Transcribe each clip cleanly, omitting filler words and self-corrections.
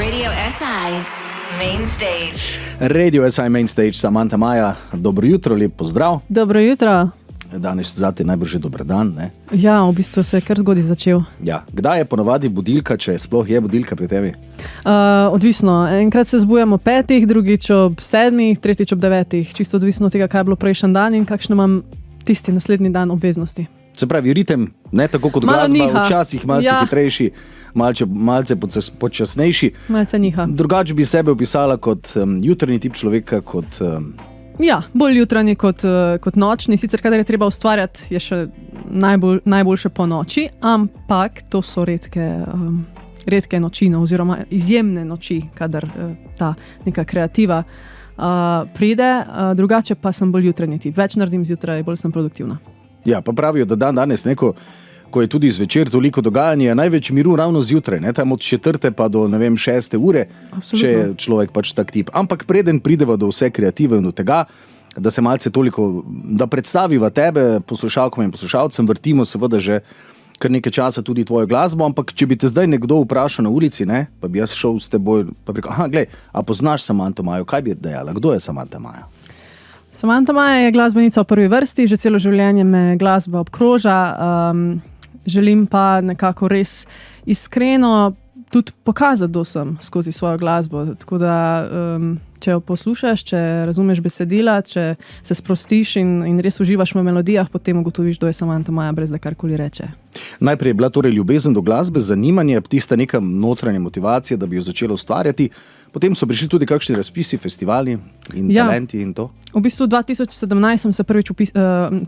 Radio SI Main Stage. Radio SI Main Stage, Samantha Maja, dobro jutro, lep pozdrav. Dobro jutro. Danes zate najbrž že dober dan, ne? Ja, v bistvu se je kar zgodaj začel. Ja. Kdaj je ponavadi budilka, če sploh je budilka pri tebi? Odvisno. Enkrat se zbujamo ob 5, drugič ob 7, tretjič ob 9. Čisto odvisno od tega, kaj je bilo prejšnji dan in kakšne imam tisti naslednji dan obveznosti. Se pravi, ritem, ne tako kot Malo glasba, niha. včasih malce hitrejši, malce počasnejši. Malce niha. Drugače bi sebe opisala kot jutrni tip človeka, kot... Ja, bolj jutranji kot nočni. Sicer, kadar je treba ustvarjati, je še najboljše po noči, ampak to so redke noči, oziroma izjemne noči, kadar ta neka kreativa pride. Drugače pa sem bolj jutranji tip. Več naredim zjutraj, bolj sem produktivna. Ja, pa pravijo, da danes ko je tudi zvečer toliko dogajanja, je največ miru ravno zjutraj, ne, tam od 4. pa do, 6. ure, Absolutno. če je človek pač tak tip. Ampak preden prideva do vse kreative in do tega, da se malce toliko, da predstaviva tebe poslušalkam in poslušalcem, vrtimo seveda že kar nekaj časa tudi tvojo glasbo, ampak če bi te zdaj nekdo vprašal na ulici, ne, pa bi jaz šel s teboj, pa bi rekel, glej, a poznaš Samantho Majo, kaj bi dejala, kdo je Samantha Maja? Samantha Maja je glasbenica v prvi vrsti, že celo življenje me glasba obkroža. Želim pa nekako res iskreno tudi pokazati, kdo sem skozi svojo glasbo. Tako da, če jo poslušaš, če razumeš besedila, če se sprostiš in res uživaš v melodijah, potem ugotoviš, kdo je Samantha Maja, brez da karkoli reče. Najprej je bila torej ljubezen do glasbe, zanimanje, tista neka notranja motivacija, da bi jo začela ustvarjati. Potem so prišli tudi kakšni razpisi, festivali in talenti in to. V bistvu 2017 sem se prvič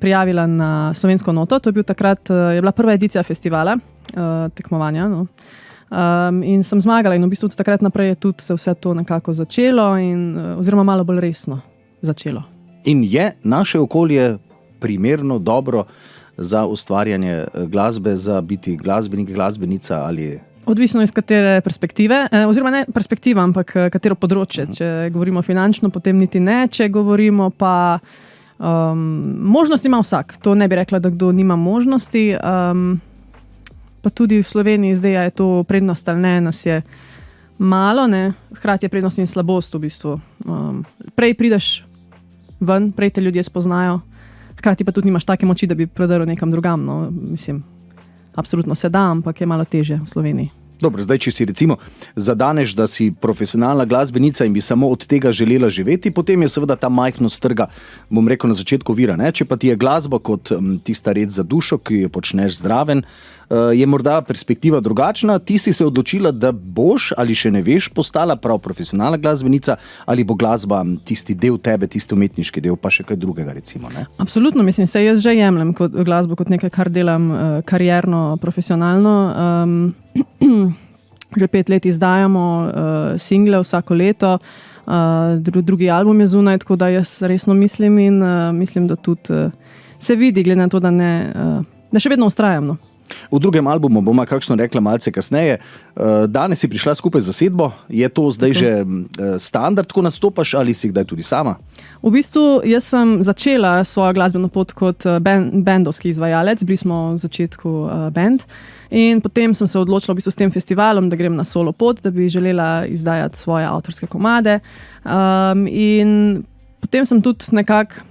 prijavila na Slovensko noto. To je bila prva edicija festivala, tekmovanja. No. In sem zmagala in v bistvu takrat naprej je tudi se vse to nekako začelo oziroma malo bolj resno začelo. In je naše okolje primerno, dobro za ustvarjanje glasbe, za biti glasbenik, glasbenica ali... Odvisno iz katere perspektive, oziroma ne perspektiva, ampak katero področje. Če govorimo finančno, potem niti ne. Če govorimo pa, možnosti ima vsak. To ne bi rekla, da kdo nima možnosti. Pa tudi v Sloveniji zdaj je to prednost ali ne, nas je malo, ne. Hkrati je prednost in slabost v bistvu. Prej prideš ven, prej te ljudje spoznajo, hkrati pa tudi nimaš take moči, da bi prodrl nekam drugam. No. Mislim, absolutno se da, ampak je malo težje v Sloveniji. Dobro, zdaj, če si recimo zadaneš, da si profesionalna glasbenica in bi samo od tega želela živeti, potem je seveda ta majhnost trga, bom rekel, na začetku vira, ne? Če pa ti je glasba kot tista red za dušo, ki jo počneš zraven, je morda perspektiva drugačna. Ti si se odločila, da boš ali še ne veš postala prav profesionalna glasbenica, ali bo glasba tisti del tebe, tisti umetniški del, pa še kaj drugega recimo, ne? Absolutno, mislim, se jaz že jemljem glasbo kot nekaj, kar delam karierno, profesionalno. Že 5 let izdajamo single vsako leto, drugi album je zunaj, tako da jaz resno mislim in mislim, da tudi se vidi, glede na to, da še vedno vztrajam. No. V drugem albumu bomo kakšno rekla malce kasneje. Danes si prišla skupaj z zasedbo. Je to zdaj že standard, ko nastopaš, ali si kdaj tudi sama? V bistvu jaz sem začela svojo glasbeno pot kot bendovski izvajalec. Bili smo v začetku bend in potem sem se odločila v bistvu s tem festivalom, da grem na solo pot, da bi želela izdajati svoje avtorske komade. In potem sem tudi nekako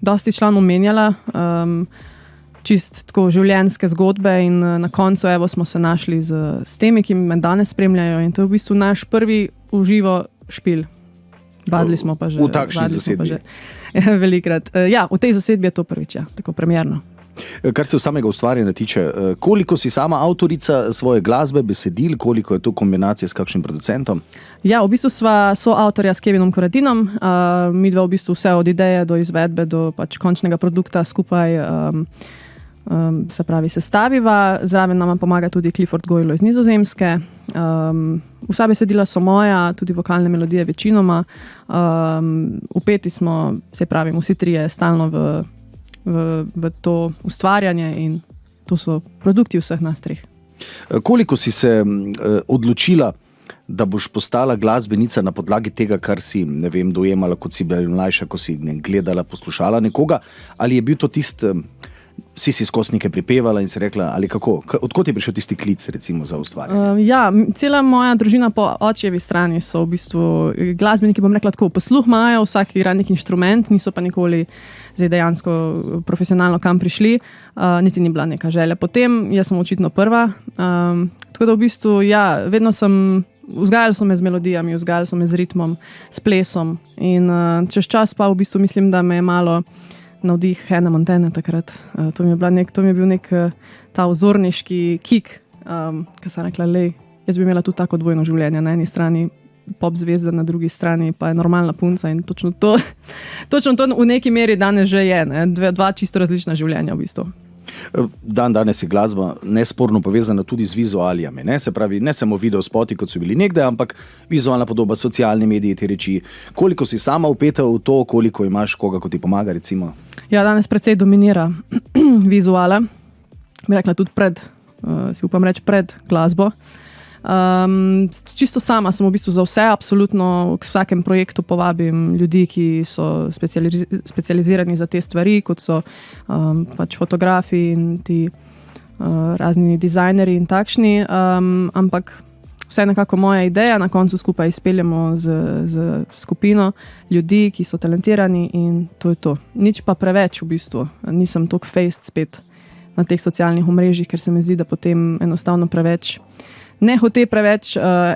dosti članov menjala, čist tako življenjske zgodbe in na koncu smo se našli s temi, ki me danes spremljajo in to je v bistvu naš prvi uživo špil. Vadili smo pa že. V takšni zasedbi? Velikrat. Ja, v tej zasedbi je to prvič, ja, tako premierno. Kar se samega ustvarjanja tiče, koliko si sama avtorica svoje glasbe, besedil, koliko je to kombinacija s kakšnim producentom? Ja, v bistvu sva soavtorja s Kevinom Koradinom, midva v bistvu vse od ideje do izvedbe, do pač končnega produkta skupaj se pravi sestaviva. Zraven nama pomaga tudi Clifford Goylo iz Nizozemske. Vsa besedila so moja, tudi vokalne melodije večinoma. Vpeti smo, se pravi, vsi trije stalno v to ustvarjanje in to so produkti vseh nas treh. Koliko si se odločila, da boš postala glasbenica na podlagi tega, kar si, dojemala, kot si bila mlajša, ko si gledala, poslušala nekoga, ali je bil to si skozi nekaj pripevala in si rekla, ali kako? Odkot je prišel tisti klic, recimo, za ustvarjanje? Cela moja družina po očevi strani so v bistvu glasbeniki, bom rekla tako, posluh imajo, vsak igra nek inštrument, niso pa nikoli zdaj dejansko profesionalno kam prišli, niti ni bila neka želja. Potem jaz sem očitno prva, tako da v bistvu, vedno vzgajali so me z melodijami, vzgajali so me z ritmom, s plesom in čez čas pa v bistvu mislim, da me je malo navdih Hannah Montana takrat. To mi je bil nek ta ozorniški kick, ki sem rekla, jaz bi imela tudi tako dvojno življenje. Na eni strani pop zvezda, na drugi strani pa je normalna punca in točno to v neki meri danes že je. Ne? Dva čisto različna življenja v bistvu. Danes je glasba nesporno povezana tudi z vizualijami. Ne? Se pravi, ne samo videospoti, kot so bili nekdaj, ampak vizualna podoba, socialne medije, te reči. Koliko si sama vpeta v to, koliko imaš koga, ko ti pomaga, recimo? Ja, danes precej dominira vizuala. Bi rekla tudi pred glasbo. Čisto sama sem v bistvu za vse, absolutno k vsakem projektu povabim ljudi, ki so specializirani za te stvari, kot so pač fotografi in ti razni dizajneri in takšni, ampak vse je nekako moja ideja, na koncu skupaj izpeljemo z skupino ljudi, ki so talentirani in to je to. Nič pa preveč v bistvu, nisem toliko faced spet na teh socialnih omrežjih, ker se mi zdi, da potem enostavno preveč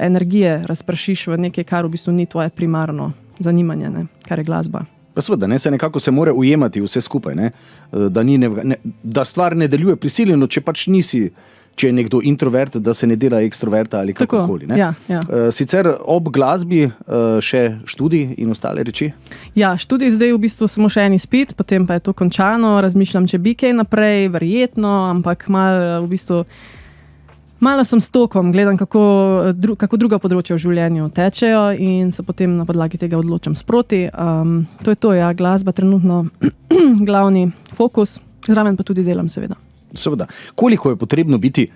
energije razpršiš v nekaj, kar v bistvu ni tvoje primarno zanimanje, ne? Kar je glasba. Pa seveda, nekako se mora ujemati vse skupaj, ne? Da stvar ne deluje prisiljeno, če pač nisi, če je nekdo introvert, da se ne dela ekstroverta ali kakokoli. Ja. Sicer ob glasbi še študij in ostale reči? Ja, študij zdaj v bistvu samo še en izpit, potem pa je to končano, razmišljam, če bi kaj naprej, verjetno, ampak malo sem s tokom, gledam, kako druga področja v življenju tečejo in se potem na podlagi tega odločam sproti. To je to, glasba trenutno glavni fokus, zraven pa tudi delam, seveda. Seveda. Koliko je potrebno biti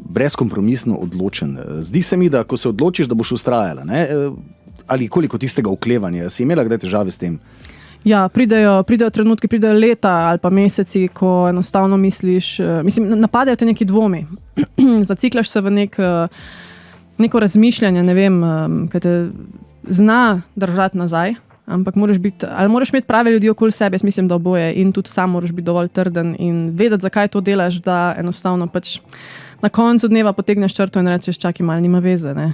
brezkompromisno odločen? Zdi se mi, da ko se odločiš, da boš vztrajala, ne? Ali koliko tistega oklevanja? Si imela kdaj težave s tem? Ja, pridejo trenutki, pridejo leta ali pa meseci, ko enostavno misliš, napadajo te neki dvomi. Zaciklaš se v neko razmišljanje, ne vem, kaj te zna držati nazaj, ampak moraš imeti prave ljudi okoli sebe, jaz mislim, da oboje, in tudi sam moraš biti dovolj trden in vedeti, zakaj to delaš, da enostavno pač na koncu dneva potegneš črto in rečeš, čakaj malo, nima veze, ne.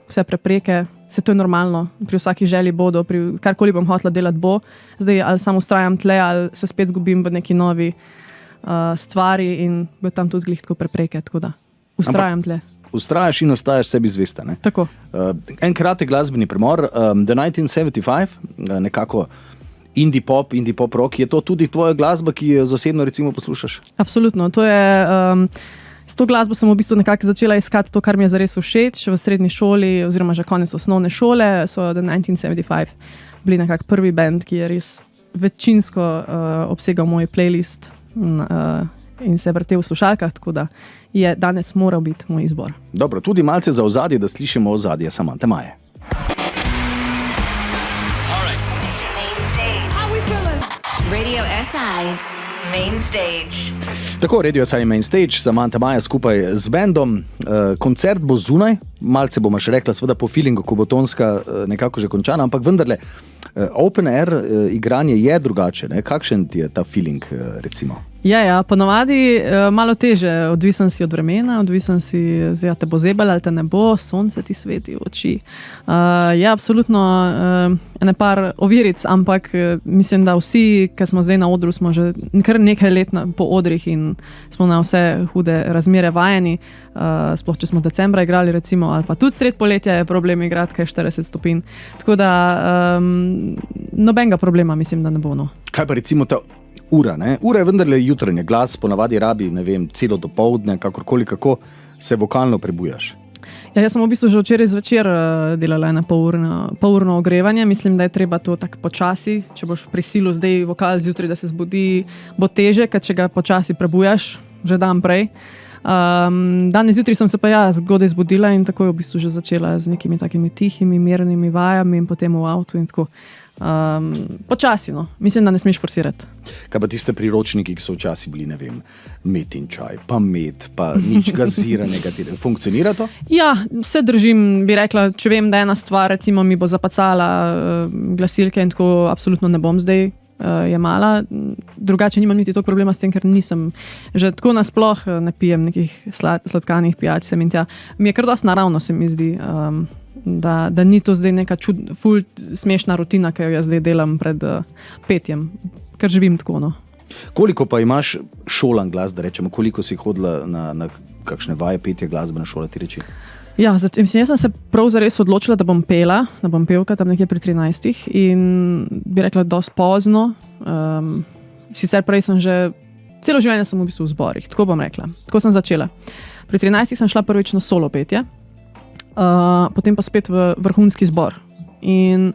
Vse prepreke, vse to je normalno, pri vsaki želji bodo, pri karkoli bom hotela delati bo, zdaj ali samo ustrajam tle, ali se spet zgubim v neki novi stvari in bo tam tudi glih tako prepreke, tako da ustrajam tle. Ustrajaš in ostajaš sebi zvesta, ne? Tako. En kratek glasbeni premor, The 1975, nekako indie pop rock, je to tudi tvoja glasba, ki jo zasebno recimo poslušaš? Absolutno, to je... S to glasbo sem v bistvu nekako začela iskati to, kar mi je zares všeč. V srednji šoli, oziroma že konec osnovne šole, so The 1975 bili nekako prvi band, ki je res večinsko obsegal moj playlist in se vrtel v slušalkah, tako da je danes moral biti moj izbor. Dobro, tudi malce za ozadje, da slišimo ozadje Samanthe Maje. Radio SI Main Stage. Tako, Radio SI Main Stage, Samantha Maje skupaj z bendom. Koncert bo zunaj, malce bomo še rekla, seveda po feelingu, ko bo tonska nekako že končana, ampak vendarle, open air igranje je drugače, ne? Kakšen ti je ta feeling, recimo? Ja, ponovadi malo teže, odvisen si od vremena, odvisen si, te bo zebalo ali te ne bo, sonce ti sveti v oči. Ja, absolutno ene par oviric, ampak mislim, da vsi, ki smo zdaj na odru, smo že kar nekaj let po odrih in smo na vse hude razmere vajeni, sploh če smo decembra igrali recimo, ali pa tudi sred poletja je problem igrati, kaj 40 stopinj. Tako da nobenega problema mislim, da ne bo. No. Kaj pa recimo ta ura, ne? Ura je vendarle jutranje, glas ponavadi rabi, ne vem, celo dopoldne, kakorkoli, kako se vokalno prebujaš? Ja, jaz sem v bistvu že včeraj zvečer delala eno polurno ogrevanje, mislim, da je treba to tako počasi, če boš prisilu zdaj vokal zjutraj, da se zbudi, bo teže, ker če ga počasi prebujaš, že dan prej. Danes zjutraj sem se pa zgodaj zbudila in tako je v bistvu že začela z nekimi takimi tihimi, mirnimi vajami in potem v avtu in tako. Počasi, no. Mislim, da ne smeš forsirati. Kaj pa tiste priročniki, ki so včasih bili, ne vem, med in čaj, pa med, pa nič gaziranega, funkcionira to? Ja, se držim, bi rekla, če vem, da ena stvar, recimo, mi bo zapacala glasilke in tako absolutno ne bom zdaj jemala. Drugače nimam niti toliko problema s tem, ker nisem že tako nasploh ne pijem nekih sladkanih pijač sem in tja. Mi je kar dosti naravno, se mi zdi, da ni to zdaj neka ful smešna rutina, ki jo jaz zdaj delam pred petjem, ker živim tako, no. Koliko pa imaš šolan glas, da rečemo, koliko si hodila na kakšne vaje petja glasbene šole, ti reči? Ja, mislim, jaz sem se prav zares odločila, da bom pela, da bom pevka tam nekje pri 13 in bi rekla dosti pozno. Sicer prej sem že, celo življenje sem v bistvu v zborih, tako bom rekla. Tako sem začela. Pri 13 sem šla prvič na solo petje, potem pa spet v vrhunski zbor. In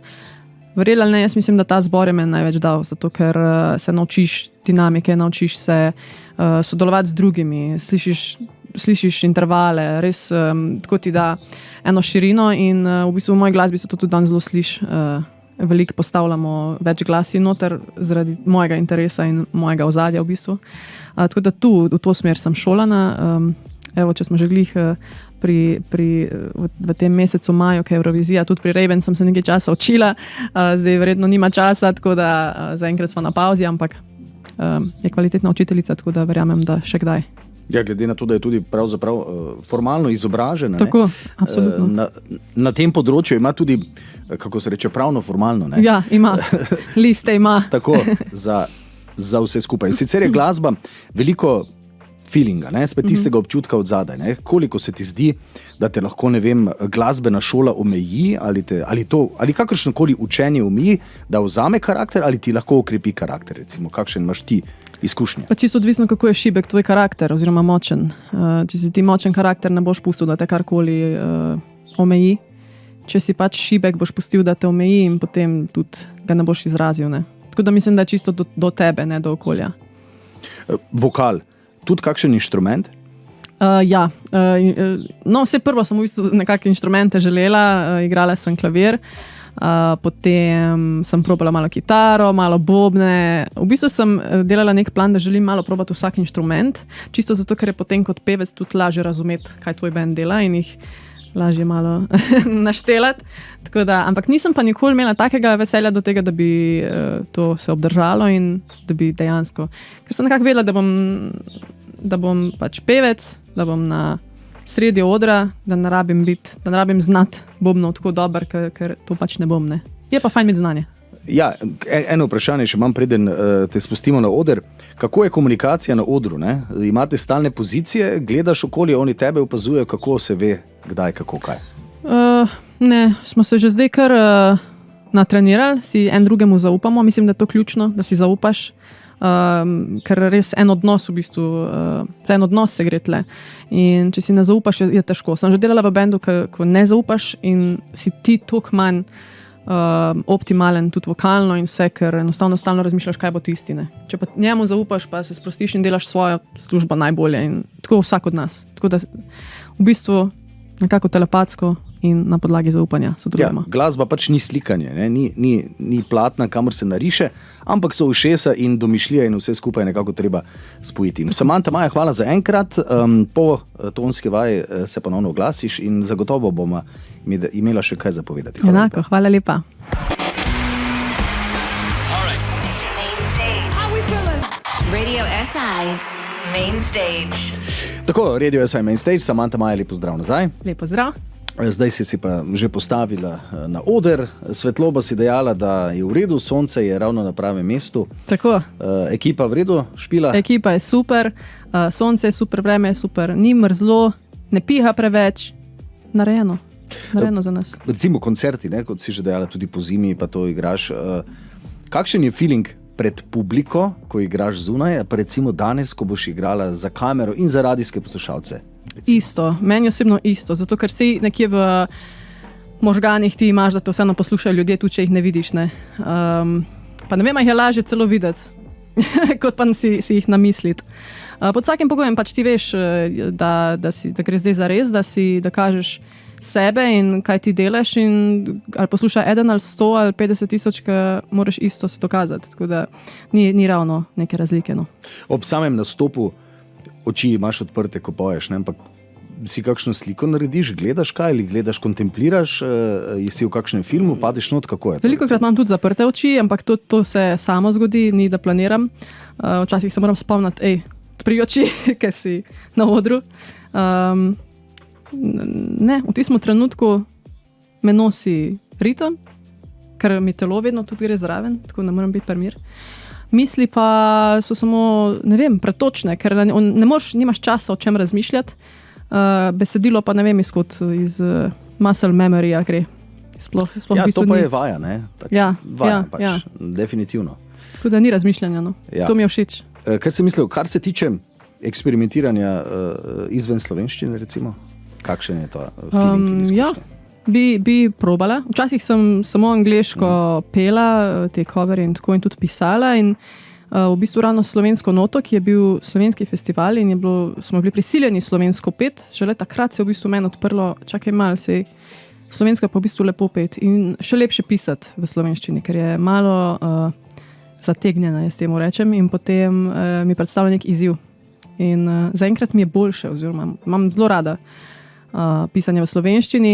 verjela ali ne, jaz mislim, da ta zbor je meni največ dal, zato ker se naučiš dinamike, naučiš se sodelovati z drugimi, slišiš intervale, res tako ti da eno širino in v bistvu v moji glasbi se to tudi danes zelo sliši. Veliko postavljamo več glasi noter zaradi mojega interesa in mojega ozadja v bistvu. Tako da v to smer sem šolana. Evo, če smo že glih v tem mesecu maju, ki je Eurovizija, tudi pri Raven sem se nekaj časa učila, zdaj verjetno nima časa, tako da zaenkrat smo na pauzi, ampak je kvalitetna učiteljica, tako da verjamem, da še kdaj. Ja, glede na to, da je tudi pravzaprav formalno izobražena. Tako, absolutno. Na tem področju ima tudi, kako se reče, pravno formalno. Ne? Ja, ima. Liste ima. Tako, za vse skupaj. Sicer je glasba veliko feelinga, ne? Spet tistega občutka od zadaj. Ne? Koliko se ti zdi, da te lahko, ne vem, glasbena šola omeji ali kakršnokoli učenje omeji, da vzame karakter ali ti lahko okrepi karakter, recimo, kakšen imaš ti izkušnje? Pa čisto odvisno, kako je šibek tvoj karakter oziroma močen. Če si ti močen karakter, ne boš pustil, da te karkoli omeji. Če si pač šibek, boš pustil, da te omeji in potem tudi ga ne boš izrazil. Ne? Tako da mislim, da je čisto do tebe, ne do okolja. Vokal. Tudi kakšen inštrument? Ja. No, vse prvo sem v bistvu nekakšne inštrumente želela. Igrala sem klavir, potem sem probala malo kitaro, malo bobne. V bistvu sem delala nek plan, da želim malo probati vsak inštrument. Čisto zato, ker je potem kot pevec tudi lažje razumeti, kaj tvoj band dela in jih lažje malo naštelati. Ampak nisem pa nikoli imela takega veselja do tega, da bi to se obdržalo in da bi dejansko, ker sem nekako vedela, da bom pač pevec, da bom na sredi odra, da ne rabim znati bobnov tako dober, ker to pač ne bom. Ne. Je pa fajn imeti znanje. Ja, eno vprašanje še imam, preden te spustimo na oder. Kako je komunikacija na odru? Ne? Imate stalne pozicije, gledaš okolje, oni tebe opazujejo, kako se ve, kdaj, kako, kaj? Ne, smo se že zdaj kar natrenirali, si en drugemu zaupamo. Mislim, da je to ključno, da si zaupaš, ker res en odnos v bistvu, en odnos se gre tle. In če si ne zaupaš, je težko. Sem že delala v bendu, ko ne zaupaš in si ti toliko manj optimalen tudi vokalno in vse, ker enostavno stalno razmišljaš, kaj bo tisti. Ne. Če pa njemu zaupaš, pa se sprostiš in delaš svojo službo najbolje in tako vsak od nas. Tako da v bistvu nekako telepatsko in na podlagi zaupanja sodelujemo. Ja, glasba pač ni slikanje, ne? Ni platna, kamor se nariše, ampak so ušesa in domišljija in vse skupaj nekako treba spojiti. Samanta Maja, hvala za enkrat. Po tonski vaji se ponovno oglasiš in zagotovo bomo imela še kaj zapovedati. Enako, hvala lepa. Radio SI Main Stage. Tako, Radio SI Main Stage, Samanta Maja, lepo zdrav nazaj. Lepo zdrav. Zdaj si pa že postavila na oder, svetloba si dejala, da je v redu, sonce je ravno na pravem mestu. Tako. Ekipa v redu špila? Ekipa je super, sonce je super, vreme je super, ni mrzlo, ne piha preveč, narejeno za nas. Recimo koncerti, ne, kot si že dejala, tudi po zimi pa to igraš. Kakšen je feeling pred publiko, ko igraš zunaj, pa recimo danes, ko boš igrala za kamero in za radijske poslušalce? Recimo. Isto, meni osebno isto, zato ker si nekje v možganih ti imaš, da te vseeno poslušajo ljudje, tudi če jih ne vidiš. Ne. Pa ne vem, jih je lažje celo videti, kot pa si jih namisliti. Pod vsakim pogojem pač ti veš, da gre zdaj za res, da kažeš sebe in kaj ti delaš in ali posluša 1 ali 100 ali 50 tisoč, moraš isto se dokazati. Tako da ni ravno neke razlike. No. Ob samem nastopu oči imaš odprte, ko poješ, ne? Ampak si kakšno sliko narediš, gledaš kaj ali gledaš, kontempliraš, si v kakšnem filmu, padeš not, kako je to? Velikokrat imam tudi zaprte oči, ampak to se samo zgodi, ni da planiram. Včasih se moram spomniti, odpri oči, ker si na odru. Ne, v tistem trenutku me nosi ritem, ker mi telo vedno tudi gre zraven, tako ne moram biti primir. Misli pa so samo, ne vem, pretočne, ker nimaš časa o čem razmišljati. Besedilo pa ne vem izkot iz muscle memory gre. Sploh ja, v bistvu to pa ni. je vaja, ne? Vaja pač, definitivno. Tako da ni razmišljanja, no. Ja. To mi je všeč. Kar se tiče eksperimentiranja izven slovenščine, recimo, kakšen je to feeling, izkušnja? Bi probala. Včasih sem samo angleško pela, te covere in tako in tudi pisala in v bistvu ravno slovensko noto, ki je bil slovenski festival in smo bili prisiljeni slovensko pet, šele takrat se je v bistvu meni odprlo, čakaj malo, slovensko je pa v bistvu lepo pet in še lepše pisati v slovenščini, ker je malo zategnjena, jaz temu rečem, in potem mi predstavlja nek izziv. In zaenkrat mi je boljše, oziroma imam zelo rada pisanje v slovenščini,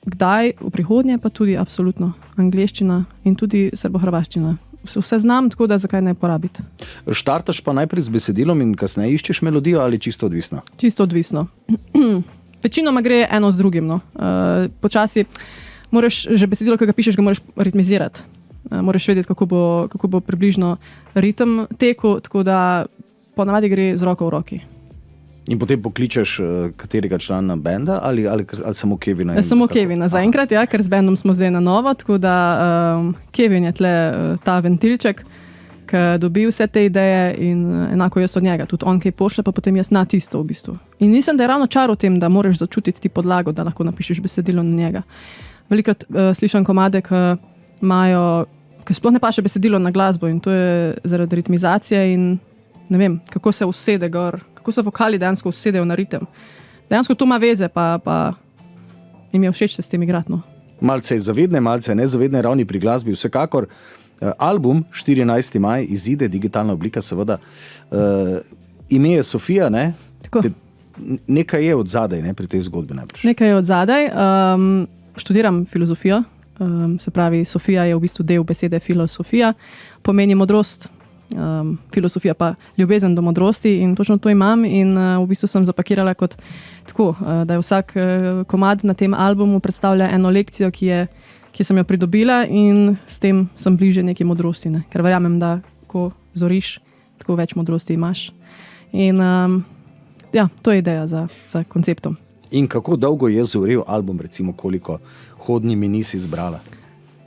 kdaj v prihodnje pa tudi absolutno angleščina in tudi srbohrvaščina. Vse znam, tako da zakaj ne porabiti. Štartaš pa najprej z besedilom in kasneje iščeš melodijo ali čisto odvisno? Čisto odvisno. Večinoma gre eno z drugim. No. Počasi moraš, že besedilo, ki ga pišeš, ga moraš ritmizirati. Moraš vedeti, kako bo približno ritem teku, tako da ponavadi gre z roko v roki. In potem pokličeš katerega člana benda ali samo Kevina? Samo Kevina zaenkrat, ja, ker z bendom smo zdaj na novo, tako da Kevin je tle ta ventilček, ki dobi vse te ideje in enako jaz od njega. Tudi on kaj pošle, pa potem jaz na tisto v bistvu. In mislim, da je ravno čar v tem, da moraš začutiti ti podlago, da lahko napišeš besedilo na njega. Velikrat slišam komade, ki sploh ne paše besedilo na glasbo in to je zaradi ritmizacije in ne vem, kako se usede gor, kako se vokali dejansko usedejo na ritem. Dejansko to ima veze, pa jim je všeč se s tem igrati. No. Malce zavedne, malce nezavedne ravni pri glasbi, vsekakor. Album 14. maj izide, digitalna oblika seveda. Ime je Sofija, ne? Nekaj je od zadaj, ne, pri tej zgodbi najbrž. Nekaj je od zadaj. Študiram filozofijo, se pravi, Sofija je v bistvu del besede filosofija, pomeni modrost. Filosofija pa ljubezen do modrosti in točno to imam in v bistvu sem zapakirala kot tako, da je vsak komad na tem albumu predstavlja eno lekcijo, ki sem jo pridobila in s tem sem bliže neki modrosti, ne? Ker verjamem, da ko zoriš, tako več modrosti imaš. In ja, to je ideja za konceptom. In kako dolgo je zorel album, recimo koliko hodnimi nisi izbrala?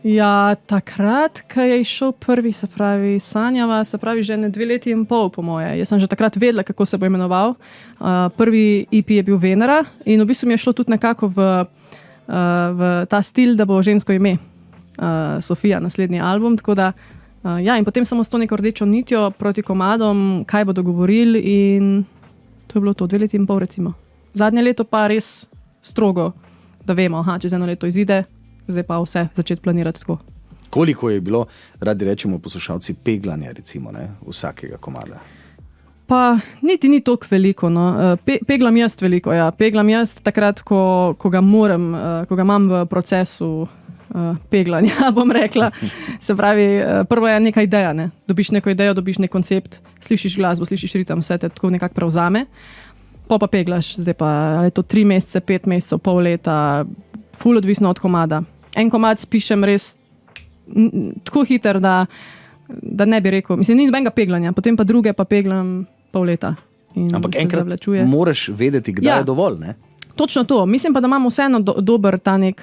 Ja, takrat, ko je išel prvi, se pravi Sanjava, se pravi že 2 leti in pol po moje. Jaz sem že takrat vedela, kako se bo imenoval. Prvi EP je bil Venera in v bistvu mi je šlo tudi nekako v ta stil, da bo žensko ime. Sofija, naslednji album, tako da ja, in potem samo s to neko rdečo nitjo proti komadom, kaj bodo govorili in to je bilo to, 2 leti in pol recimo. Zadnje leto pa res strogo, da vemo, čez 1 leto izide, zdaj pa vse začeti planirati tako. Koliko je bilo, radi rečemo poslušalci, peglanja recimo, ne, vsakega komada? Pa niti ni toliko veliko. No. Peglam jaz veliko, ja. Peglam jaz takrat, ko ga imam v procesu peglanja, bom rekla. Se pravi, prvo je neka ideja, ne. Dobiš neko idejo, dobiš nek koncept, slišiš glasbo, slišiš ritem, vse te tako nekako prevzame. Pa peglaš, zdaj pa je to 3 mesece, 5 mesecev, pol leta, ful odvisno od komada. En komad spišem res tako hiter, da ne bi rekel, mislim, ni nobenega peglanja, potem pa druge pa peglam pol leta. Ampak enkrat zavlačuje. Moraš vedeti, kdaj je dovolj, ne? Točno to. Mislim pa, da imamo vseeno dober ta nek,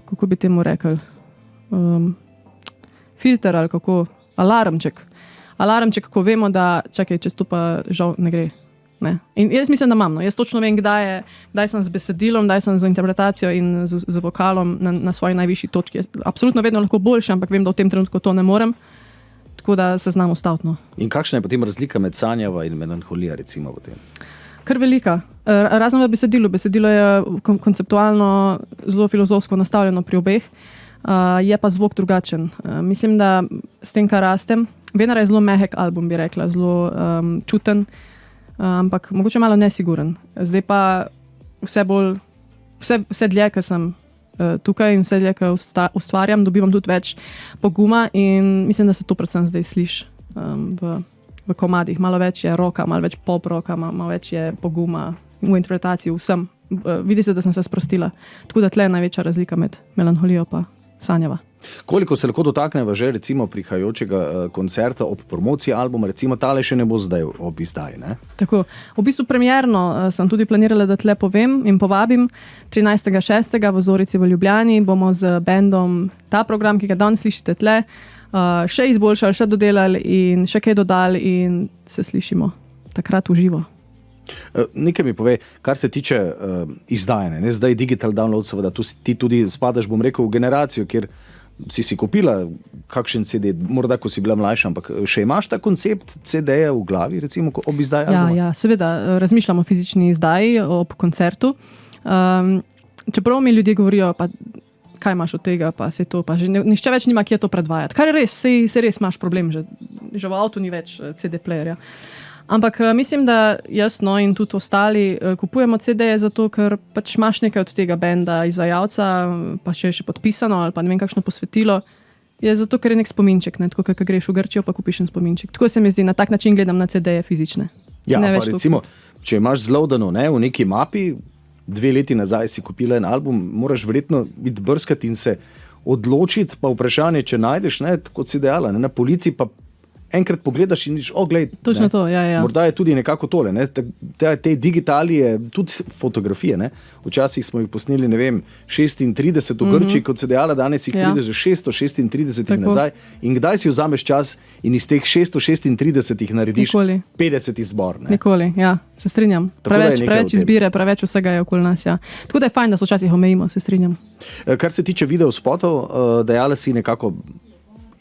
kako bi temu rekel, filter ali kako, alarmček, ko vemo, da čakaj, čez to pa žal ne gre. Ne. In jaz mislim, da imam. No. Jaz točno vem, kdaj sem z besedilom, kdaj sem z interpretacijo in z vokalom na svoji najvišji točki. Jaz absolutno vedno lahko boljše, ampak vem, da v tem trenutku to ne morem. Tako da se znam ustaviti. No. In kakšna je potem razlika med Sanjava in Melanholija, recimo potem? Kar velika. Razen v besedilu. Besedilo je konceptualno zelo filozofsko nastavljeno pri obeh, je pa zvok drugačen. Mislim, da s tem, kar rastem, Venera je zelo mehek album, bi rekla, zelo čuten, ampak mogoče malo nesiguren. Zdaj pa vse dlje, ko sem tukaj in vse dlje, ko ustvarjam, dobivam tudi več poguma in mislim, da se to predvsem zdaj sliši v komadih. Malo več je roka, malo več pop roka, malo več je poguma v interpretaciji vsem. Vidi se, da sem se sprostila. Tako da tle je največja razlika med melanholijo pa sanjava. Koliko se lahko dotakneva že recimo prihajajočega koncerta ob promociji albuma, recimo tale še ne bo zdaj ob izdaji, ne? Tako, v bistvu premierno sem tudi planirala, da tle povem in povabim 13.6. v Zorici v Ljubljani bomo z bandom ta program, ki ga danes slišite tle, še izboljšali, še dodelali in še kaj dodali in se slišimo takrat v živo. Nekaj mi povej, kar se tiče izdajanja, ne? Zdaj digital download, seveda, ti tudi spadaš, bom rekel, v generacijo, kjer si kupila kakšen CD, morda ko si bila mlajša, ampak še imaš ta koncept CD-ja v glavi, recimo ob izdaji albuma? Ja, seveda, razmišljam o fizični izdaji ob koncertu. Čeprav mi ljudje govorijo, pa kaj imaš od tega, pa se to, pa že nišče več nima kje to predvajati. Kar je res, se res imaš problem, že v avtu ni več CD-playerja. Ampak mislim, da jaz in tudi ostali kupujemo CD-je zato, ker pač imaš nekaj od tega benda, izvajalca, pa še podpisano ali pa ne vem kakšno posvetilo. Je zato, ker je nek spominček, ne? Tako, ko greš v Grčijo, pa kupiš en spominček. Tako se mi zdi, na tak način gledam na CD-je fizične. Ja, pa recimo, če imaš zloadano v neki mapi, 2 leti nazaj si kupila en album, moraš verjetno biti brskati in se odločiti, pa vprašanje, če najdeš, ne, kot si dejala, na polici pa enkrat pogledaš in vidiš, glej, točno to, ja. Morda je tudi nekako tole, ne? Te digitali je tudi fotografije, ne? Včasih smo jih posneli, ne vem, 36 v Grčiji, kot se dejala, danes jih pride že 636 nazaj in kdaj si vzameš čas in iz teh 636 narediš Nikoli. 50 izbor, ne? Nikoli, ja, se strinjam. Preveč izbire, preveč vsega je okoli nas, ja. Tako da je fajn, da se včasih omejimo, se strinjam. Kar se tiče videospotov, dejala si nekako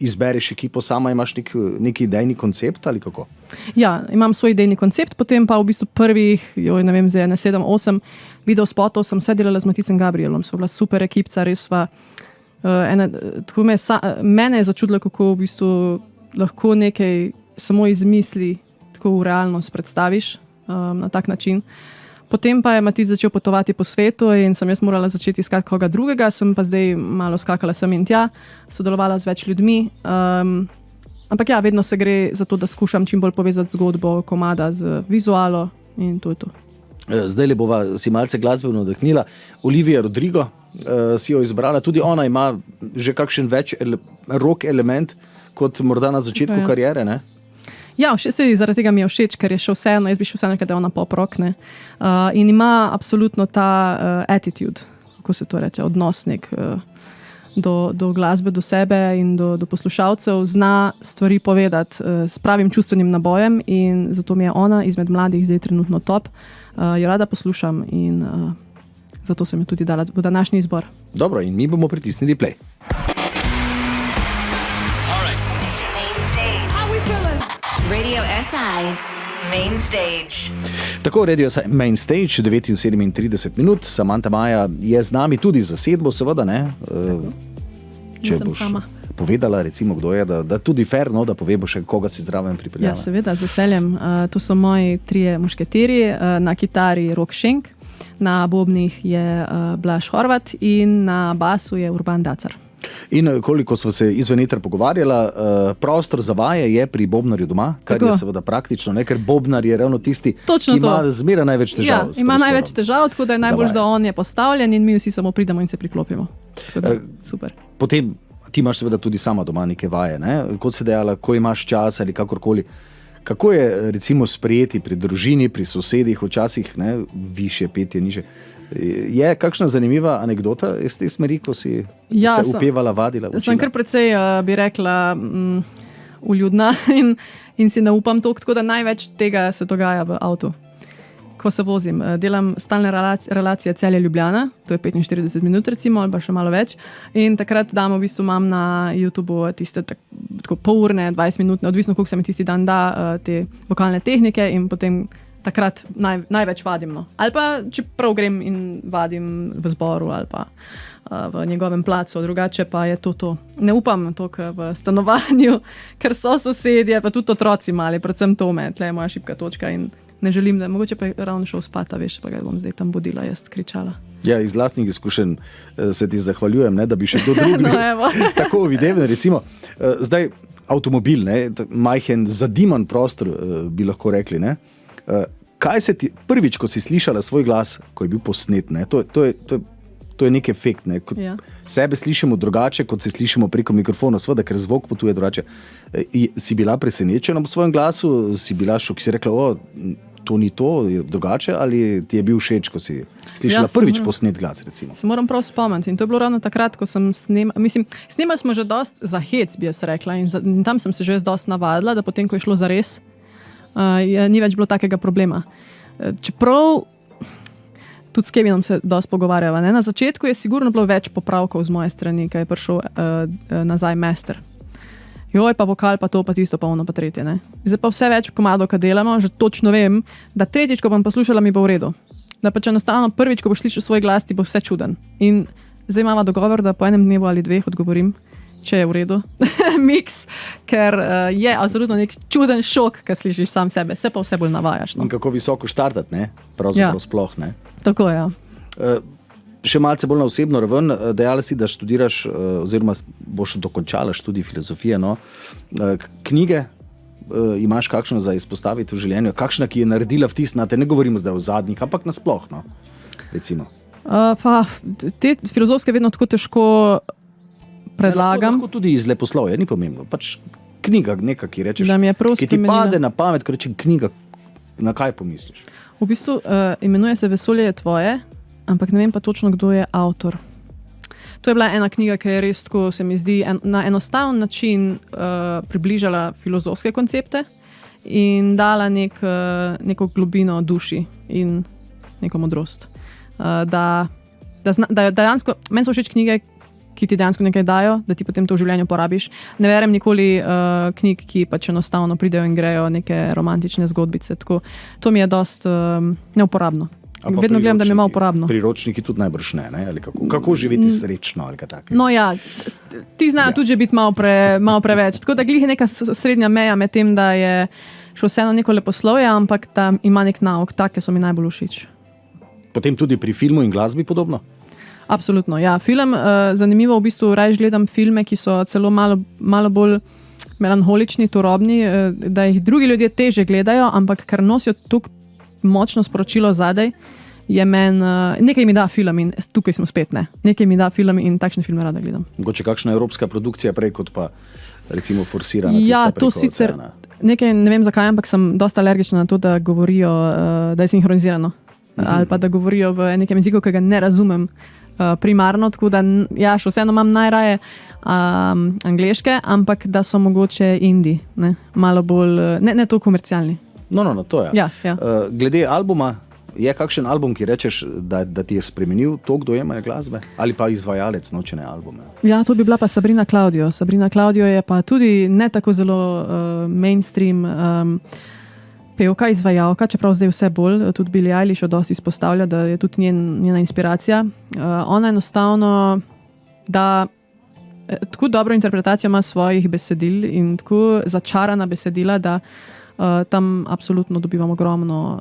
izbereš ekipo, sama imaš neki idejni koncept ali kako? Ja, imam svoj idejni koncept, potem pa v bistvu prvih, ne vem, zdaj 7-8 videospotov sem vse delala z Maticem Gabrielom, so bila super ekipca, res sva. Mene je začudilo, kako v bistvu lahko nekaj samo izmisli, tako v realnost predstaviš na tak način. Potem pa je Matic začel potovati po svetu in sem jaz morala začeti iskati koga drugega, sem pa zdaj malo skakala sem in tja, sodelovala z več ljudmi. Ampak ja, vedno se gre za to, da skušam čim bolj povezati zgodbo komada z vizualo in to je to. Zdaj si malce glasbeno nadahnila. Olivia Rodrigo si jo izbrala, tudi ona ima že kakšen več rock element kot morda na začetku kariere, ne? Ja, zaradi tega mi je všeč, ker je še vseeno, jaz bi še vseeno, da je ona pop rock, ne. In ima absolutno ta attitude, kako se to reče, odnos nek do glasbe, do sebe in do poslušalcev, zna stvari povedati s pravim čustvenim nabojem in zato mi je ona izmed mladih zdaj trenutno top. Jo rada poslušam in zato sem jo tudi dala v današnji izbor. Dobro, in mi bomo pritisnili play. Radio SI Main Stage. Tako, Radio SI Main Stage, 9:37 minut. Samantha Maja je z nami tudi za sedbo, seveda, ne? Če Nisem boš sama povedala, recimo, kdo je, da tudi fair, no, da povemo še, koga si zraven pripeljala. Ja, seveda, z veseljem. To so moji 3 mušketirji, na kitari Rok Šenk, na bobnih je Blaž Horvat in na basu je Urban Dacar. In koliko smo se izven etra pogovarjala, prostor za vaje je pri bobnarju doma, kar Tako. je seveda praktično, ne? Ker bobnar je ravno tisti, Točno ki ima to. zmeraj največ težav. Ja, s ima prostorom. največ težav, tako da je najbolj, Zavaja. da on je postavljen in mi vsi samo pridemo in se priklopimo. Tako da, super. Potem ti imaš seveda tudi sama doma neke vaje, ne? Kot si dejala, ko imaš čas ali kakorkoli. Kako je recimo sprejeti pri družini, pri sosedih, včasih ne, višje petje, niže? Je kakšna zanimiva anekdota iz te smeri, ko si se upevala, vadila? Sem kar precej, bi rekla, uljudna in si ne upam toliko, tako da največ tega se dogaja v avtu. Ko se vozim, delam stalne relacije Celje-Ljubljana, to je 45 minut recimo, ali pa še malo več. In takrat imam na YouTubeu tiste tako polurne, 20 minut, odvisno koliko se mi tisti dan da, te vokalne tehnike in potem takrat največ vadim. No. Ali pa če prav grem in vadim v zboru ali pa v njegovem placu, drugače pa je to. Ne upam toliko v stanovanju, ker so sosedje, pa tudi otroci mali, predvsem to tle je moja šibka točka in ne želim, da mogoče pa je ravno šel spati, veš, pa ga bom zdaj tam budila, jaz kričala. Ja, iz lastnih izkušenj se ti zahvaljujem, da bi še kdo drug bil tako videven. Recimo, zdaj avtomobil, majhen zadiman prostor, bi lahko rekli. Kaj se ti prvič, ko si slišala svoj glas, ko je bil posnet, to je nek efekt. Ja. Sebe slišimo drugače, kot se slišimo preko mikrofona, seveda, ker zvok potuje drugače. Si bila presenečena v svojem glasu, si bila šok, si rekla, to ni to, je drugače, ali ti je bil všeč, ko si slišala prvič posnet glas, recimo? Se moram prav spomniti in to je bilo ravno takrat, ko sem snemali smo že dost za hec, bi jaz rekla, in tam sem se že dost navadila, da potem, ko je šlo za res, ni več bilo takega problema. Čeprav tudi s Kevinom se dost pogovarjava, na začetku je sigurno bilo več popravkov z moje strani, ko je prišel nazaj master. Joj, pa vokal, pa to, pa tisto, pa ono, pa tretje. Zdaj pa vse več komadov, ko delamo, že točno vem, da tretjič, ko bom poslušala, mi bo v redu. Da pa če enostavno prvič, ko boš slišal svoj glas, ti bo vse čuden. In zdaj imamo dogovor, da po enem dnevu ali dveh odgovorim, če je v redu. Miks, ker je absolutno nek čuden šok, ko slišiš sam sebe, se pa vse bolj navajaš. In kako visoko štartati, pravzaprav sploh. Tako, ja. Še malce bolj na osebno raven, dejala si, da študiraš oziroma boš dokončala študij filozofije. Knjige imaš kakšno za izpostaviti v življenju? Kakšna, ki je naredila vtis na te, ne govorimo zdaj o zadnjih, ampak nasploh, recimo? Pa te filozofske vedno tako težko predlagam. Lahko tudi iz leposlovja, ni pomembno. Pač knjiga, neka, ki rečeš, ki ti pade na pamet, ko rečem knjiga, na kaj pomisliš? V bistvu imenuje se Vesolje je tvoje, ampak ne vem pa točno, kdo je avtor. To je bila ena knjiga, ki je res tako, se mi zdi, na enostaven način približala filozofske koncepte in dala neko globino duši in neko modrost. Da dejansko, meni so všeč knjige, ki ti dejansko nekaj dajo, da ti potem to v življenju porabiš. Ne verjam nikoli knjig, ki pač enostavno pridejo in grejo neke romantične zgodbice. Tako, to mi je dost neuporabno. Vedno gledam, da mi je malo uporabno. Priročniki tudi najbrž ne? Ali kako živeti srečno ali kaj takega? No ja, ti znajo tudi že biti malo preveč. Tako da glih je neka srednja meja med tem, da je še vseeno neko leposlovje, ampak da ima nek nauk, take so mi najbolj všeč. Potem tudi pri filmu in glasbi podobno? Absolutno, ja. Film, zanimivo, v bistvu raje gledam filme, ki so celo malo bolj melanholični, turobni, da jih drugi ljudje teže gledajo, ampak ker nosijo toliko močno sporočilo zadaj, je nekaj mi da film in tukaj sem spet, nekaj mi da film in takšne filme rada gledam. Mogoče kakšna evropska produkcija prej kot pa recimo forsirana tista ja, preko to sicer, oceana? Nekaj, ne vem zakaj, ampak sem dosta alergična na to, da govorijo, da je sinhronizirano. Ali pa da govorijo v nekem jeziku, ki ga ne razumem primarno, tako da ja, še vseeno imam najraje angleške, ampak da so mogoče indie, malo bolj, ne to komercialni. No, to je. Ja. Glede albuma, je kakšen album, ki rečeš, da ti je spremenil to, kdo jemanje glasbe? Ali pa izvajalec nočene albume? Ja, to bi bila pa Sabrina Claudio. Sabrina Claudio je pa tudi ne tako zelo mainstream pevka, izvajalka, čeprav zdaj vse bolj, tudi Billie Eilish dosti izpostavlja, da je tudi njena inspiracija. Ona enostavno da tako dobro interpretacijo ima svojih besedil in tako začarana besedila, da tam absolutno dobivamo ogromno.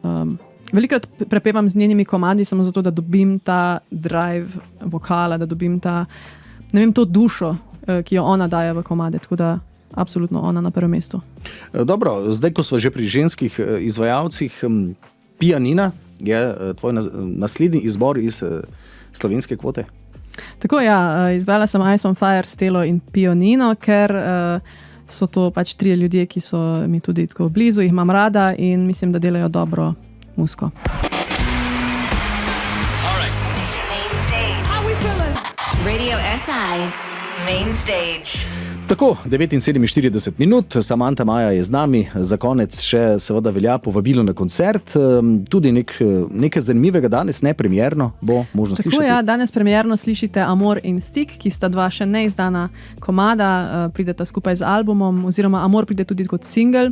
Velikrat prepevam z njenimi komadi samo zato, da dobim ta drive vokala, da dobim to dušo, ki jo ona daje v komade, tako da absolutno ona na prvem mestu. Dobro, zdaj ko smo že pri ženskih izvajalcih, Pianina je tvoj naslednji izbor iz slovenske kvote? Tako ja, izbrala sem Ice on Fire, Stelo in Pianino, ker so to pač 3 ljudje, ki so mi tudi tako blizu, jih imam rada in mislim, da delajo dobro muziko. Radio SI Main Stage. Tako, 49 minut, Samantha Maja je z nami, za konec še seveda velja povabilo na koncert, tudi nekaj zanimivega danes, nepremierno bo možno slišati. Tako ja, danes premierno slišite Amor in Stik, ki sta dva še neizdana komada, prideta skupaj z albumom, oziroma Amor pride tudi kot single.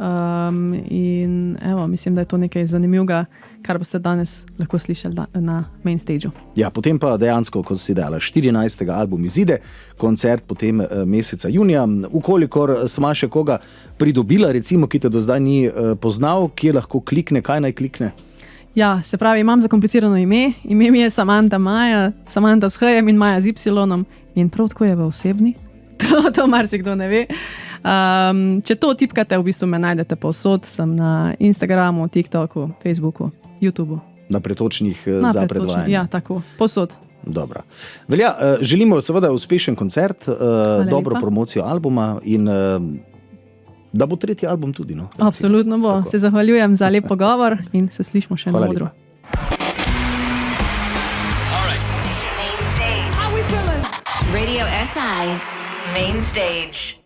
In evo, mislim, da je to nekaj zanimivega, kar boste danes lahko slišali na main stageu. Ja, potem pa dejansko, kot si dala, 14. album izide, koncert potem meseca junija. Ukolikor sma še koga pridobila, recimo, ki te do zdaj ni poznal, kje lahko klikne, kaj naj klikne? Ja, se pravi, imam zakomplicirano ime. Ime mi je Samanta Maja, Samanta s H-jem in Maja z Y-om. In prav tako je v osebni. To marsikdo ne ve. Če to tipkate, v bistvu me najdete povsod. Sem na Instagramu, TikToku, Facebooku, YouTubeu. Na pretočnih za predvajanje. Ja, tako, povsod. Dobro. Velja, želimo seveda uspešen koncert, dobro promocijo albuma in da bo tretji album tudi. No, absolutno bo. Tako. Se zahvaljujem za lep pogovor in se slišimo še na odru. Radio SI Main Stage.